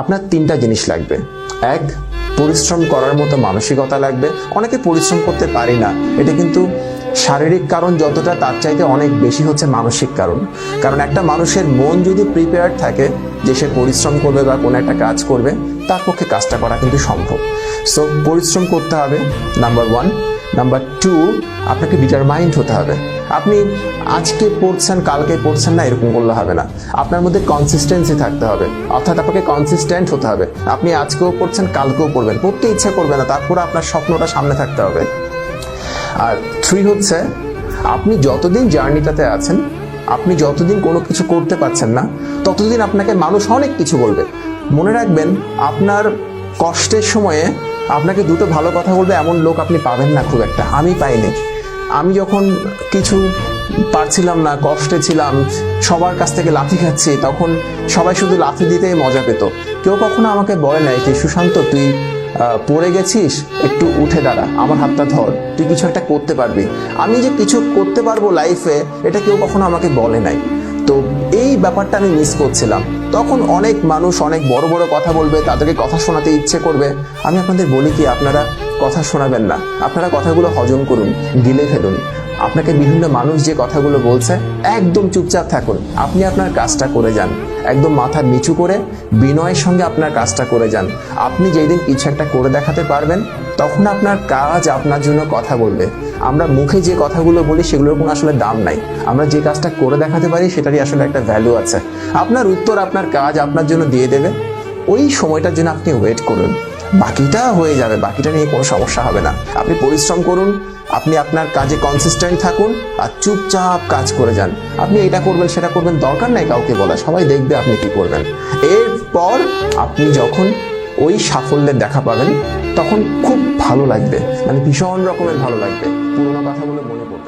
আপনার তিনটা জিনিস লাগবে। এক, পরিশ্রম করার মতো মানসিকতা লাগবে। অনেকে পরিশ্রম করতে পারি না, এটা কিন্তু শারীরিক কারণ যতটা তার চাইতে অনেক বেশি হচ্ছে মানসিক কারণ। কারণ একটা মানুষের মন যদি প্রিপেয়ার্ড থাকে যে সে পরিশ্রম করবে বা কোনো একটা কাজ করবে, তার পক্ষে কাজটা করা কিন্তু সম্ভব। সো পরিশ্রম করতে হবে, নাম্বার 1। নাম্বার 2, আপনাকে ডিটারমাইন্ড হতে হবে। আপনি আজকে পড়ছেন কালকে পড়ছেন না, এরকম করলে হবে না। আপনার মধ্যে কনসিস্টেন্সি থাকতে হবে, অর্থাৎ আপনাকে কনসিস্টেন্ট হতে হবে। আপনি আজকেও পড়ছেন কালকেও পড়বেন, পড়তে ইচ্ছা করবে না, তারপরে আপনার স্বপ্নটা সামনে থাকতে হবে। আর 3 হচ্ছে, আপনি যতদিন জার্নিটাতে আছেন, আপনি যতদিন কোনো কিছু করতে পারছেন না, ততদিন আপনাকে মানুষ অনেক কিছু বলবে। মনে রাখবেন, আপনার কষ্টের সময়ে আপনাকে দুটো ভালো কথা বলবে এমন লোক আপনি পাবেন না খুব একটা। আমি পাইনি। আমি যখন কিছু পারছিলাম না, কষ্টে ছিলাম, সবার কাছ থেকে লাথি খাচ্ছি, তখন সবাই শুধু লাথি দিতেই মজা পেত। কেউ কখনো আমাকে বলে নাই যে সুশান্ত তুই পড়ে গেছিস, একটু উঠে দাঁড়া, আমার হাতটা ধর, তুই কিছু একটা করতে পারবি। আমি যে কিছু করতে পারবো লাইফে, এটা কেউ কখনো আমাকে বলে নাই। তো এই ব্যাপারটা আমি মিস করছিলাম। তখন অনেক মানুষ অনেক বড় বড় কথা বলবে, তাদেরকে কথা শোনাতে ইচ্ছে করবে। আমি আপনাদের বলি কি, আপনারা কথা শোনাবেন না, আপনারা কথাগুলো হজম করুন, গিলে ফেলুন। আপনাকে বিভিন্ন মানুষ যে কথাগুলো বলছে, একদম চুপচাপ থাকুন, আপনি আপনার কাজটা করে যান, একদম মাথা নিচু করে বিনয়ের সঙ্গে আপনার কাজটা করে যান। আপনি যেই দিন কিছু একটা করে দেখাতে পারবেন, তখন আপনার কাজ আপনার জন্য কথা বলবে। আমরা মুখে যে কথাগুলো বলি সেগুলোর কোনো আসলে দাম নাই। আমরা যে কাজটা করে দেখাতে পারি সেটারই আসলে একটা ভ্যালু আছে। আপনার উত্তর আপনার কাজ আপনার জন্য দিয়ে দেবে। ওই সময়টার জন্য আপনি ওয়েট করুন, বাকিটা হয়ে যাবে, বাকিটা নিয়ে কোনো সমস্যা হবে না। আপনি পরিশ্রম করুন, আপনি আপনার কাজে কনসিস্টেন্ট থাকুন, আর চুপচাপ কাজ করে যান। আপনি এটা করবেন সেটা করবেন, দরকার নাই কাউকে বলা, সবাই দেখবে আপনি কি করবেন। এরপর আপনি যখন ওই সাফল্যের দেখা পাবেন, তখন খুব ভালো লাগবে, মানে ভীষণ রকমের ভালো লাগবে। পুরোনো কথাগুলো মনে পড়বে।